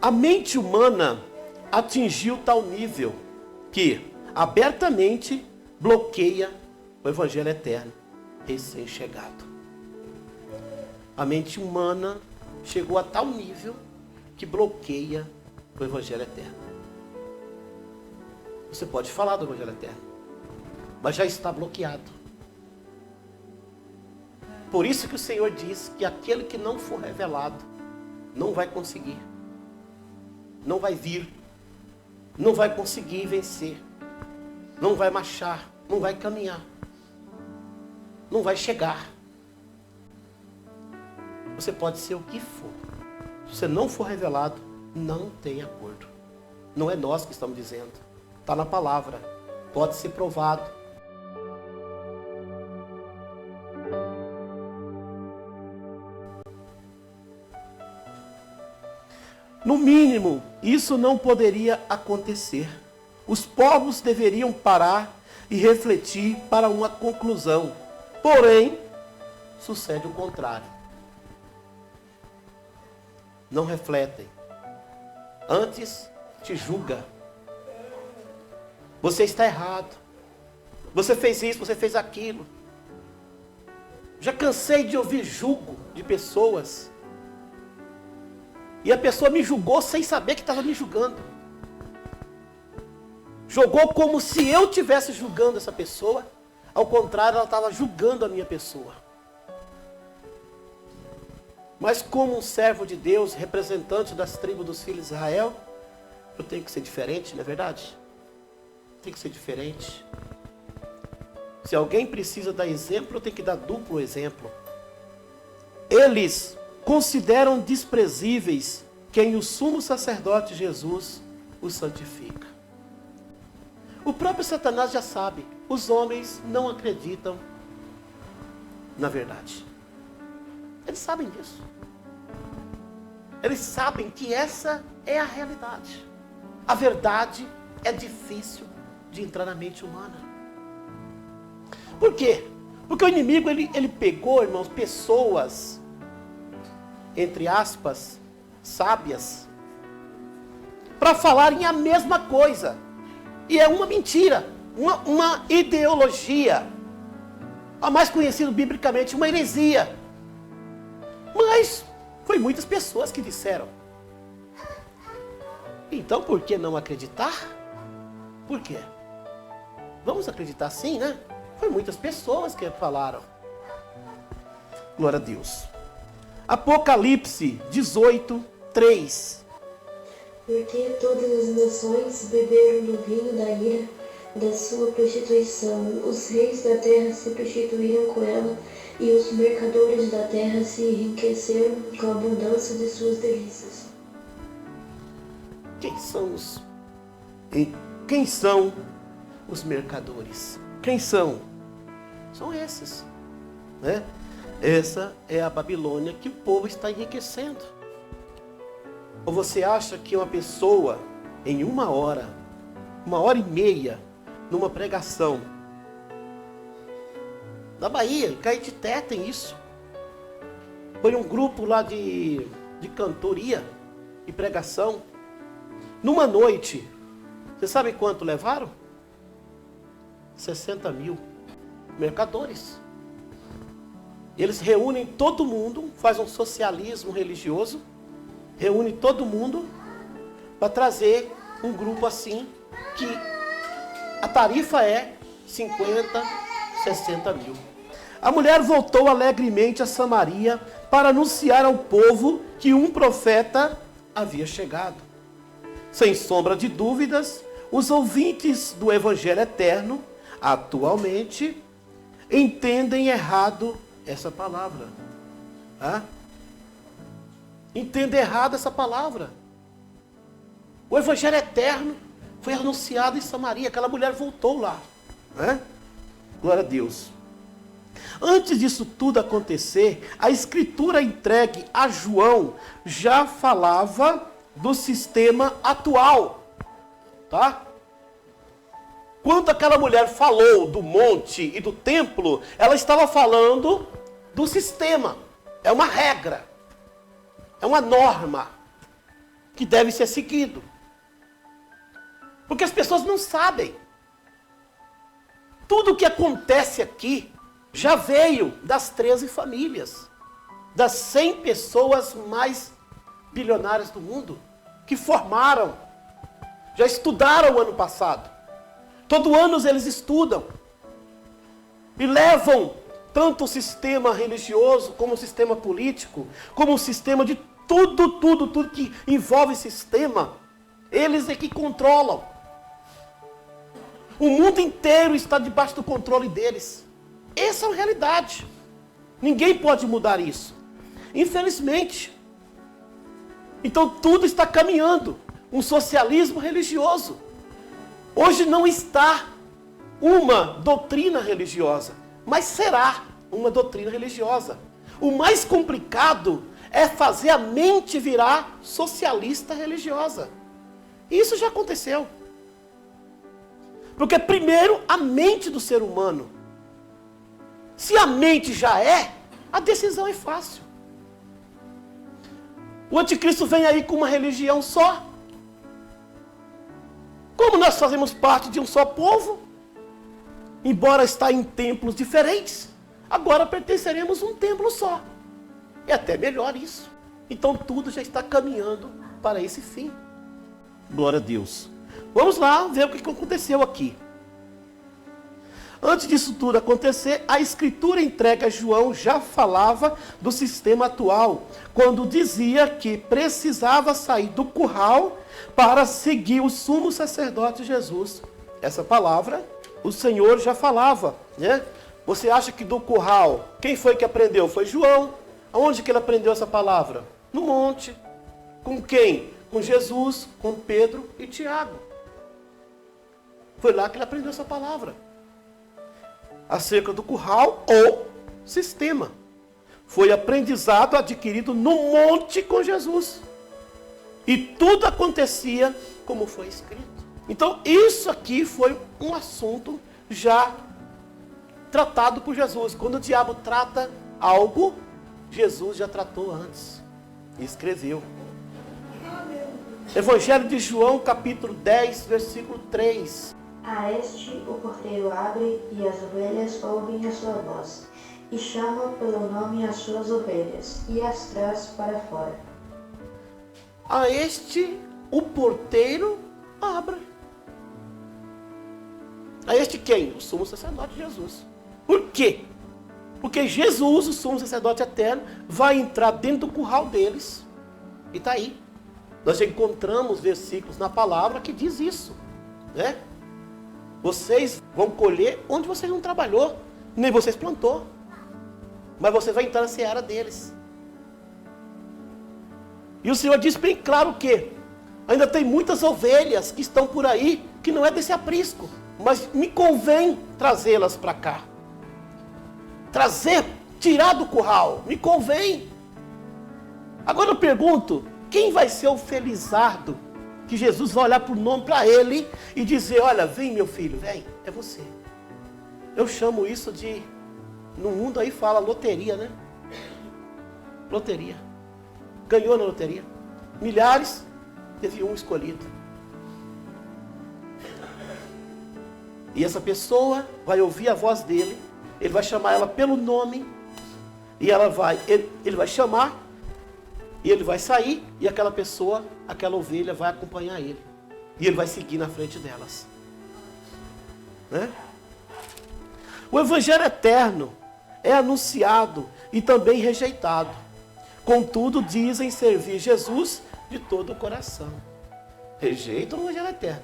A mente humana atingiu tal nível que abertamente bloqueia o evangelho eterno recém-chegado. A mente humana chegou a tal nível que bloqueia o evangelho eterno. Você pode falar do evangelho eterno, mas já está bloqueado. Por isso que o Senhor diz que aquele que não for revelado não vai conseguir, não vai vir, não vai conseguir vencer, não vai marchar, não vai caminhar, não vai chegar. Você pode ser o que for. Se você não for revelado, não tem acordo. Não é nós que estamos dizendo. Está na palavra. Pode ser provado. No mínimo, isso não poderia acontecer. Os povos deveriam parar e refletir para uma conclusão. Porém, sucede o contrário. Não refletem. Antes, te julga. Você está errado. Você fez isso, você fez aquilo. Já cansei de ouvir julgo de pessoas. E a pessoa me julgou sem saber que estava me julgando. Julgou como se eu estivesse julgando essa pessoa. Ao contrário, ela estava julgando a minha pessoa. Mas como um servo de Deus, representante das tribos dos filhos de Israel, eu tenho que ser diferente, não é verdade? Tem que ser diferente. Se alguém precisa dar exemplo, eu tenho que dar duplo exemplo. Eles consideram desprezíveis quem o sumo sacerdote Jesus os santifica. O próprio Satanás já sabe, os homens não acreditam na verdade. Eles sabem disso. Eles sabem que essa é a realidade. A verdade é difícil de entrar na mente humana. Por quê? Porque o inimigo, ele pegou, irmãos, pessoas, entre aspas, sábias, para falarem a mesma coisa. E é uma mentira, uma ideologia, a mais conhecida biblicamente, uma heresia. Mas foi muitas pessoas que disseram. Então, por que não acreditar? Por quê? Vamos acreditar sim, né? Foi muitas pessoas que falaram. Glória a Deus. Apocalipse 18, 3. Porque todas as nações beberam do vinho da ira da sua prostituição. Os reis da terra se prostituíram com ela, e os mercadores da terra se enriqueceram com a abundância de suas delícias. Quem são os mercadores? Quem são? São esses, né? Essa é a Babilônia que o povo está enriquecendo. Ou você acha que uma pessoa, em uma hora e meia, numa pregação, da Bahia, em Caetité tem isso. Foi um grupo lá de cantoria e pregação. Numa noite, você sabe quanto levaram? 60 mil mercadores. Eles reúnem todo mundo, fazem um socialismo religioso, reúnem todo mundo para trazer um grupo assim, que a tarifa é 50, 60 mil. A mulher voltou alegremente a Samaria para anunciar ao povo que um profeta havia chegado. Sem sombra de dúvidas, os ouvintes do Evangelho Eterno, atualmente, entendem errado essa palavra. Entendem errado essa palavra. O Evangelho Eterno foi anunciado em Samaria. Aquela mulher voltou lá. Glória a Deus. Antes disso tudo acontecer, a escritura entregue a João já falava do sistema atual, tá? Quando aquela mulher falou do monte e do templo, ela estava falando do sistema. É uma regra, é uma norma. que deve ser seguido. Porque as pessoas não sabem. Tudo o que acontece aqui já veio das 13 famílias, das 100 pessoas mais bilionárias do mundo, que formaram, já estudaram o ano passado. Todo ano eles estudam e levam tanto o sistema religioso, como o sistema político, como o sistema de tudo que envolve sistema, eles é que controlam. O mundo inteiro está debaixo do controle deles. Essa é a realidade. Ninguém pode mudar isso. Infelizmente. Então tudo está caminhando. Um socialismo religioso. Hoje não está uma doutrina religiosa, mas será uma doutrina religiosa. O mais complicado é fazer a mente virar socialista religiosa. Isso já aconteceu. Porque primeiro a mente do ser humano. Se a mente já é, a decisão é fácil. O anticristo vem aí com uma religião só. Como nós fazemos parte de um só povo, embora está em templos diferentes, agora pertenceremos a um templo só. É até melhor isso. Então tudo já está caminhando para esse fim. Glória a Deus. Vamos lá ver o que aconteceu aqui. Antes disso tudo acontecer, a Escritura entregue a João já falava do sistema atual, quando dizia que precisava sair do curral para seguir o sumo sacerdote Jesus. Essa palavra o Senhor já falava, né? Você acha que do curral, quem foi que aprendeu? Foi João. Aonde que ele aprendeu essa palavra? No monte. Com quem? Com Jesus, com Pedro e Tiago. Foi lá que ele aprendeu essa palavra. Acerca do curral ou sistema. Foi aprendizado adquirido no monte com Jesus. E tudo acontecia como foi escrito. Então isso aqui foi um assunto já tratado por Jesus. Quando o diabo trata algo, Jesus já tratou antes. E escreveu. Evangelho de João, capítulo 10, versículo 3. A este o porteiro abre, e as ovelhas ouvem a sua voz, e chama pelo nome as suas ovelhas, e as traz para fora. A este o porteiro abre. A este quem? O sumo sacerdote Jesus. Por quê? Porque Jesus, o sumo sacerdote eterno, vai entrar dentro do curral deles. E está aí. Nós já encontramos versículos na palavra que diz isso, né? Vocês vão colher onde vocês não trabalhou, nem vocês plantou. Mas você vai entrar na seara deles. E o Senhor diz bem claro que ainda tem muitas ovelhas que estão por aí, que não é desse aprisco, mas me convém trazê-las para cá. Tirar do curral, me convém. Agora eu pergunto, quem vai ser o felizardo que Jesus vai olhar para o nome para ele e dizer, olha, vem meu filho, vem, é você. Eu chamo isso de, no mundo aí fala loteria, né? Loteria. Ganhou na loteria. Milhares, teve um escolhido. E essa pessoa vai ouvir a voz dele, ele vai chamar ela pelo nome, e ele vai chamar, e ele vai sair, e aquela pessoa, aquela ovelha vai acompanhar ele. E ele vai seguir na frente delas. Né? O Evangelho eterno é anunciado e também rejeitado. Contudo, dizem servir Jesus de todo o coração. Rejeitam o Evangelho eterno,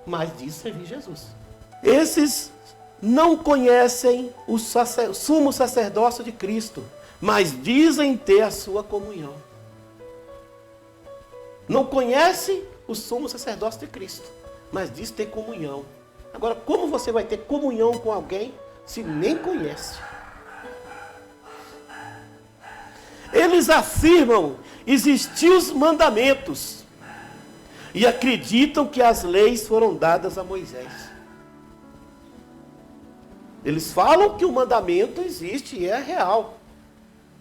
mas dizem servir Jesus. Esses não conhecem o sumo sacerdócio de Cristo, mas dizem ter a sua comunhão. Não conhece o sumo sacerdócio de Cristo, mas diz ter comunhão. Agora, como você vai ter comunhão com alguém se nem conhece? Eles afirmam existir os mandamentos e acreditam que as leis foram dadas a Moisés. Eles falam que o mandamento existe e é real.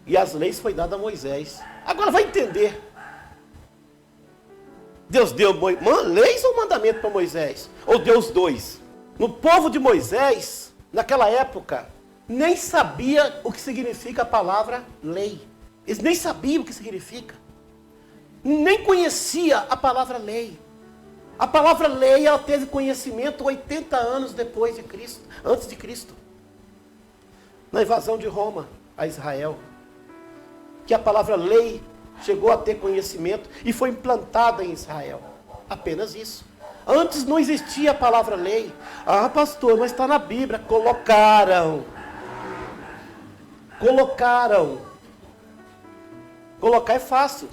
E as leis foi dadas a Moisés. Agora vai entender. Deus deu leis ou mandamento para Moisés? Ou deu os dois? No povo de Moisés, naquela época, nem sabia o que significa a palavra lei. Eles nem sabiam o que significa. Nem conhecia a palavra lei. A palavra lei, ela teve conhecimento 80 anos depois de Cristo, antes de Cristo. Na invasão de Roma a Israel. Que a palavra lei chegou a ter conhecimento e foi implantada em Israel. Apenas isso. Antes não existia a palavra lei. Ah, pastor, mas está na Bíblia. Colocaram. Colocar é fácil.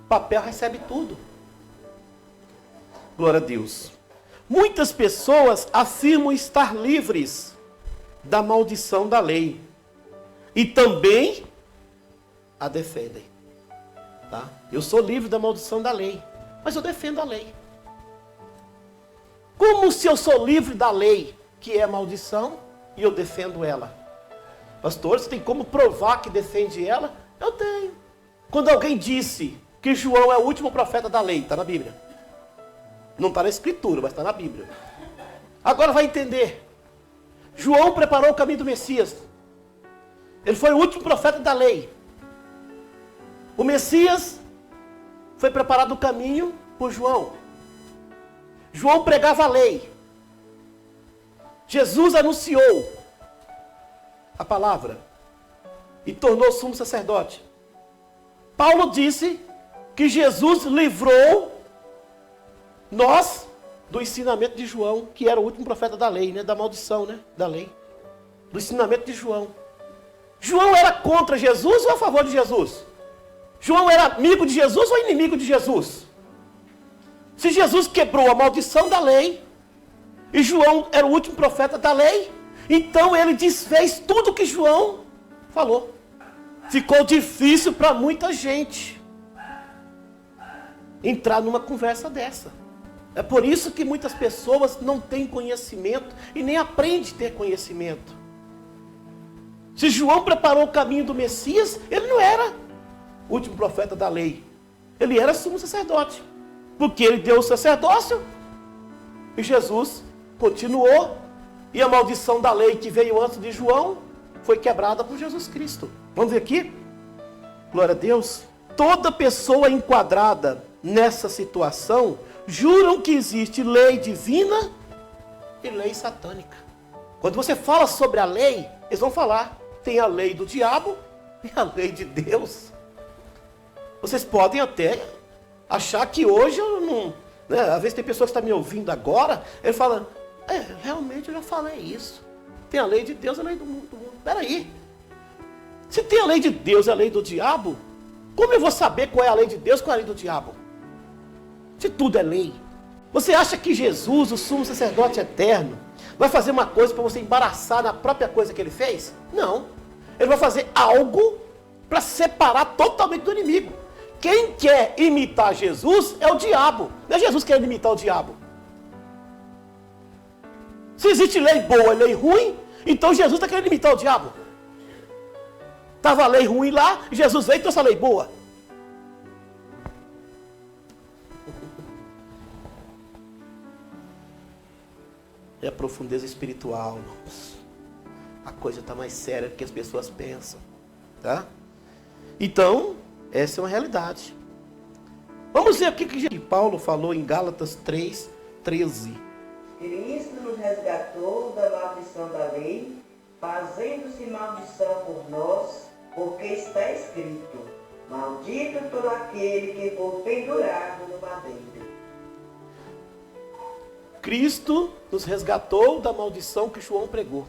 Papel recebe tudo. Glória a Deus. Muitas pessoas afirmam estar livres da maldição da lei. E também a defendem. Tá? Eu sou livre da maldição da lei. Mas eu defendo a lei. Como se eu sou livre da lei, que é maldição, e eu defendo ela? Pastor, você tem como provar que defende ela? Eu tenho. Quando alguém disse que João é o último profeta da lei, está na Bíblia. Não está na Escritura, mas está na Bíblia. Agora vai entender. João preparou o caminho do Messias. Ele foi o último profeta da lei. O Messias foi preparado o caminho por João. João pregava a lei. Jesus anunciou a palavra e tornou sumo sacerdote. Paulo disse que Jesus livrou nós do ensinamento de João, que era o último profeta da lei, né? Da maldição, né? Da lei. Do ensinamento de João. João era contra Jesus ou a favor de Jesus? João era amigo de Jesus ou inimigo de Jesus? Se Jesus quebrou a maldição da lei, e João era o último profeta da lei, então ele desfez tudo que João falou. Ficou difícil para muita gente entrar numa conversa dessa. É por isso que muitas pessoas não têm conhecimento e nem aprendem a ter conhecimento. Se João preparou o caminho do Messias, ele não era o último profeta da lei. Ele era sumo sacerdote. Porque ele deu o sacerdócio e Jesus continuou. E a maldição da lei que veio antes de João foi quebrada por Jesus Cristo. Vamos ver aqui? Glória a Deus. Toda pessoa enquadrada nessa situação juram que existe lei divina e lei satânica. Quando você fala sobre a lei, eles vão falar, tem a lei do diabo e a lei de Deus. Vocês podem até achar que hoje eu não... Né, às vezes tem pessoas que estão me ouvindo agora, ele fala, realmente eu já falei isso. Tem a lei de Deus e a lei do mundo. Peraí. Se tem a lei de Deus e a lei do diabo, como eu vou saber qual é a lei de Deus e qual é a lei do diabo? Se tudo é lei. Você acha que Jesus, o sumo sacerdote eterno, vai fazer uma coisa para você embaraçar na própria coisa que ele fez? Não. Ele vai fazer algo para separar totalmente do inimigo. Quem quer imitar Jesus é o diabo. Não é Jesus querendo imitar o diabo. Se existe lei boa e lei ruim, então Jesus está querendo imitar o diabo. Estava a lei ruim lá, e Jesus veio e trouxe a lei boa. É a profundeza espiritual, irmãos. A coisa está mais séria do que as pessoas pensam. Tá? Então, essa é uma realidade. Vamos ver o que Paulo falou em Gálatas 3:13. Cristo nos resgatou da maldição da lei, fazendo-se maldição por nós, porque está escrito, maldito todo aquele que for pendurado no madeiro. Cristo nos resgatou da maldição que João pregou.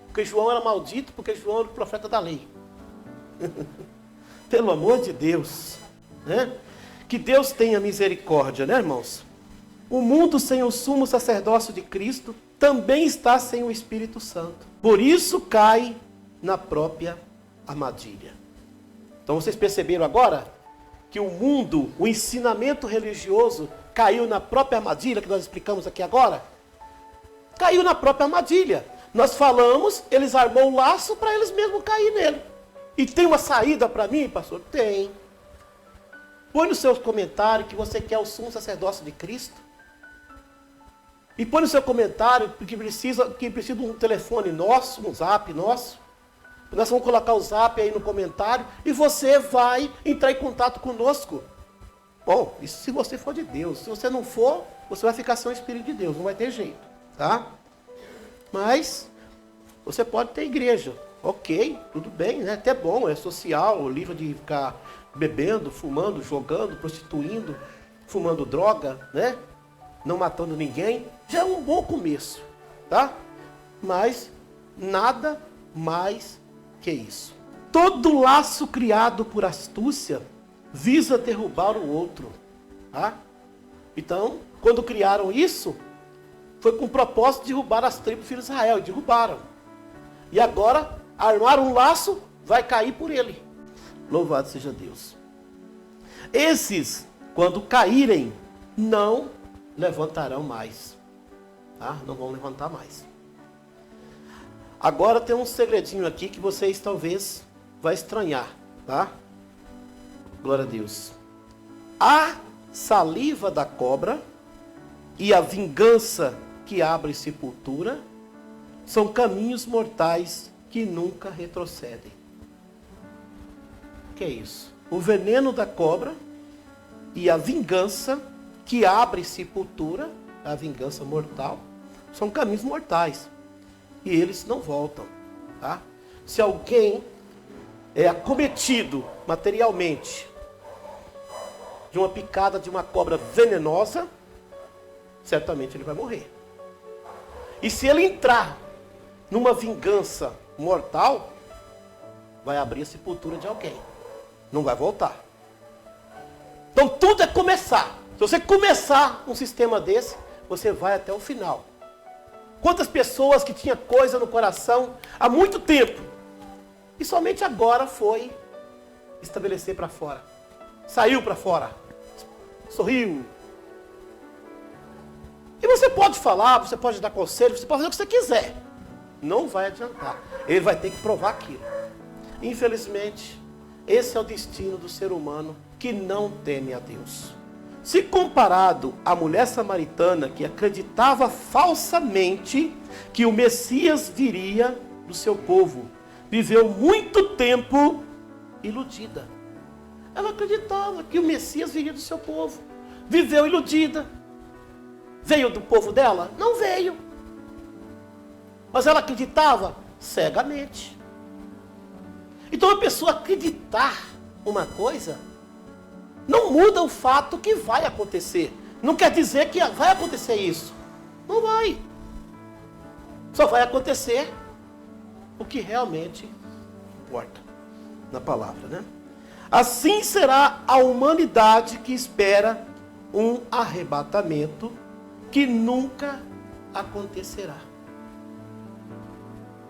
Porque João era maldito, porque João era o profeta da lei. Pelo amor de Deus, né? Que Deus tenha misericórdia, né, irmãos? O mundo sem o sumo sacerdócio de Cristo também está sem o Espírito Santo. Por isso cai na própria armadilha. Então vocês perceberam agora que o mundo, o ensinamento religioso, caiu na própria armadilha que nós explicamos aqui agora? Caiu na própria armadilha. Nós falamos, eles armou o laço para eles mesmos cair nele. E tem uma saída para mim, pastor? Tem. Põe no seu comentário que você quer o sumo sacerdócio de Cristo. E põe no seu comentário que precisa de um telefone nosso, um zap nosso. Nós vamos colocar o zap aí no comentário e você vai entrar em contato conosco. Bom, isso se você for de Deus. Se você não for, você vai ficar sem o Espírito de Deus. Não vai ter jeito, tá? Mas você pode ter igreja. Ok, tudo bem, né? Até bom, é social, livre de ficar bebendo, fumando, jogando, prostituindo, fumando droga, né? Não matando ninguém. Já é um bom começo, tá? Mas nada mais que isso. Todo laço criado por astúcia visa derrubar o outro, tá? Então, quando criaram isso, foi com o propósito de derrubar as tribos de Israel, e derrubaram. E agora, armaram um laço, vai cair por ele. Louvado seja Deus. Esses, quando caírem, não levantarão mais. Tá? Não vão levantar mais. Agora tem um segredinho aqui que vocês talvez vão estranhar, tá? Glória a Deus. A saliva da cobra e a vingança que abre sepultura são caminhos mortais que nunca retrocedem. O que é isso? O veneno da cobra e a vingança que abre sepultura, a vingança mortal, são caminhos mortais. E eles não voltam, tá? Se alguém é acometido materialmente de uma picada de uma cobra venenosa, certamente ele vai morrer. E se ele entrar numa vingança mortal, vai abrir a sepultura de alguém. Não vai voltar. Então tudo é começar. Se você começar um sistema desse, você vai até o final. Quantas pessoas que tinham coisa no coração há muito tempo e somente agora foi estabelecer para fora. Saiu para fora. Sorriu. E você pode falar, você pode dar conselho, você pode fazer o que você quiser. Não vai adiantar. Ele vai ter que provar aquilo. Infelizmente, esse é o destino do ser humano que não teme a Deus. Se comparado à mulher samaritana que acreditava falsamente que o Messias viria do seu povo, viveu muito tempo iludida. Ela acreditava que o Messias viria do seu povo, viveu iludida. Veio do povo dela? Não veio. Mas ela acreditava cegamente. Então a pessoa acreditar uma coisa não muda o fato que vai acontecer. Não quer dizer que vai acontecer isso. Não vai. Só vai acontecer o que realmente importa na palavra, né? Assim será a humanidade que espera um arrebatamento que nunca acontecerá.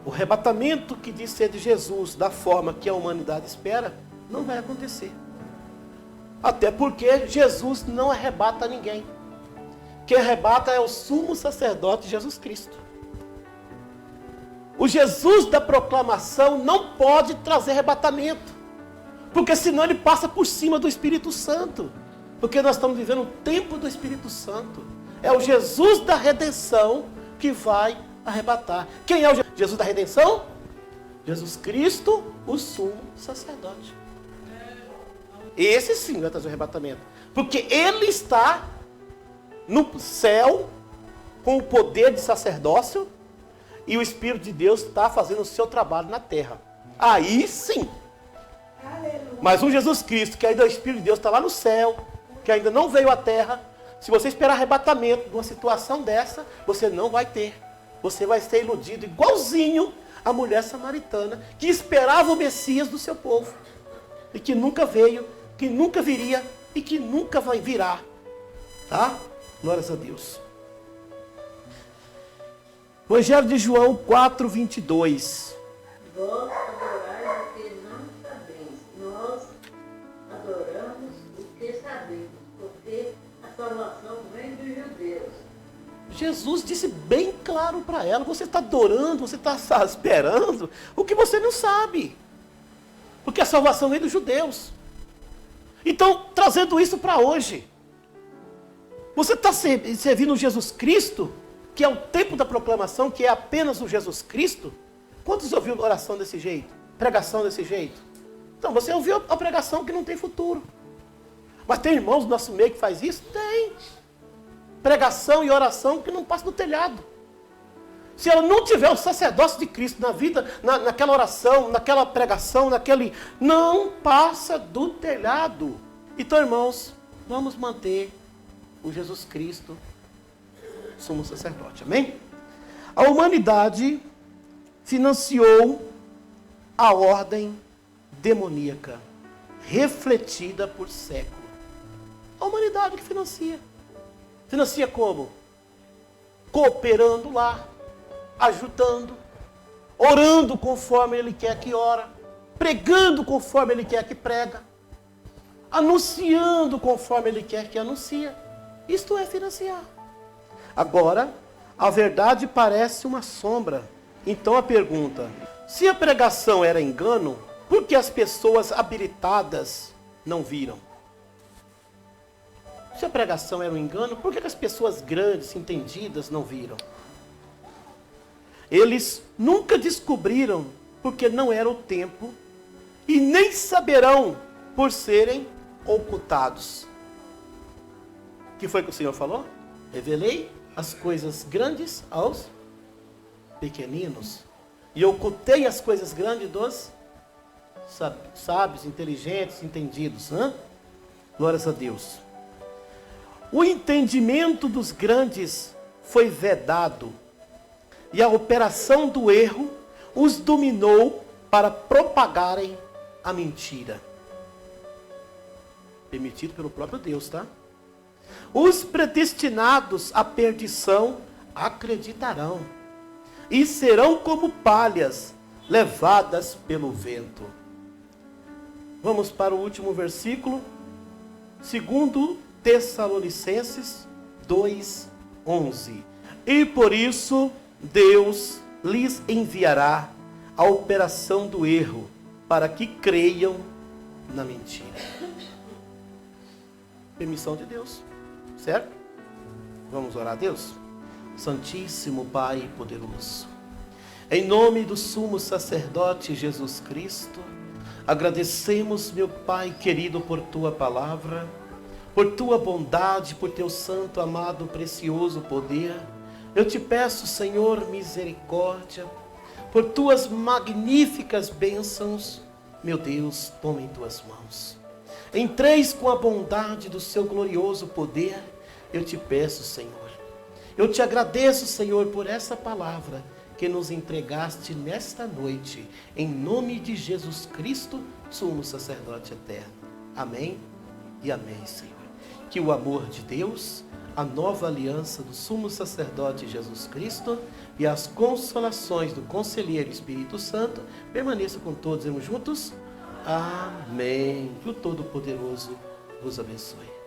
O arrebatamento que diz ser de Jesus, da forma que a humanidade espera, não vai acontecer. Até porque Jesus não arrebata ninguém. Quem arrebata é o sumo sacerdote Jesus Cristo. O Jesus da proclamação não pode trazer arrebatamento, porque senão ele passa por cima do Espírito Santo. Porque nós estamos vivendo o tempo do Espírito Santo. É o Jesus da redenção que vai arrebatar. Quem é o Jesus da redenção? Jesus Cristo, o sumo sacerdote. Esse sim vai trazer o arrebatamento. Porque ele está no céu com o poder de sacerdócio e o Espírito de Deus está fazendo o seu trabalho na terra. Aí sim. Mas um Jesus Cristo, que ainda o Espírito de Deus está lá no céu, que ainda não veio à terra, se você esperar arrebatamento de uma situação dessa, você não vai ter. Você vai ser iludido igualzinho a mulher samaritana, que esperava o Messias do seu povo. E que nunca veio, que nunca viria e que nunca vai virar. Tá? Glórias a Deus. Evangelho de João 4:22. Vós adorais o que não sabeis. Nós adoramos o que sabemos, porque a salvação vem dos judeus. Jesus disse bem claro para ela, você está adorando, você está esperando o que você não sabe. Porque a salvação vem dos judeus. Então, trazendo isso para hoje, você está servindo Jesus Cristo, que é o tempo da proclamação, que é apenas o Jesus Cristo? Quantos ouviram oração desse jeito? Pregação desse jeito? Então, você ouviu a pregação que não tem futuro. Mas tem irmãos do nosso meio que faz isso? Tem. Pregação e oração que não passa do telhado. Se ela não tiver o sacerdócio de Cristo na vida, naquela oração, naquela pregação, não passa do telhado. Então, irmãos, vamos manter o Jesus Cristo sumo sacerdote. Amém? A humanidade financiou a ordem demoníaca, refletida por séculos. A humanidade que financia. Financia como? Cooperando lá, ajudando, orando conforme Ele quer que ora, pregando conforme Ele quer que prega, anunciando conforme Ele quer que anuncia. Isto é financiar. Agora, a verdade parece uma sombra. Então a pergunta, se a pregação era engano, por que as pessoas habilitadas não viram? Se a pregação era um engano, por que as pessoas grandes, entendidas, não viram? Eles nunca descobriram porque não era o tempo e nem saberão por serem ocultados. O que foi que o Senhor falou? Revelei as coisas grandes aos pequeninos e ocultei as coisas grandes dos sábios, inteligentes, entendidos. Glórias a Deus. O entendimento dos grandes foi vedado e a operação do erro os dominou para propagarem a mentira. Permitido pelo próprio Deus, tá? Os predestinados à perdição acreditarão e serão como palhas levadas pelo vento. Vamos para o último versículo, 2 Tessalonicenses 2:11. E por isso Deus lhes enviará a operação do erro, para que creiam na mentira. Permissão de Deus, certo? Vamos orar a Deus? Santíssimo Pai poderoso, em nome do sumo sacerdote Jesus Cristo, agradecemos, meu Pai querido, por Tua palavra, por Tua bondade, por Teu santo, amado, precioso poder. Eu te peço, Senhor, misericórdia, por Tuas magníficas bênçãos, meu Deus, toma em Tuas mãos. Entreis com a bondade do Seu glorioso poder, eu te peço, Senhor. Eu te agradeço, Senhor, por essa palavra que nos entregaste nesta noite, em nome de Jesus Cristo, sumo sacerdote eterno. Amém e amém, Senhor. Que o amor de Deus, a nova aliança do sumo sacerdote Jesus Cristo e as consolações do conselheiro Espírito Santo permaneçam com todos, irmos juntos. Amém. Que o Todo-Poderoso vos abençoe.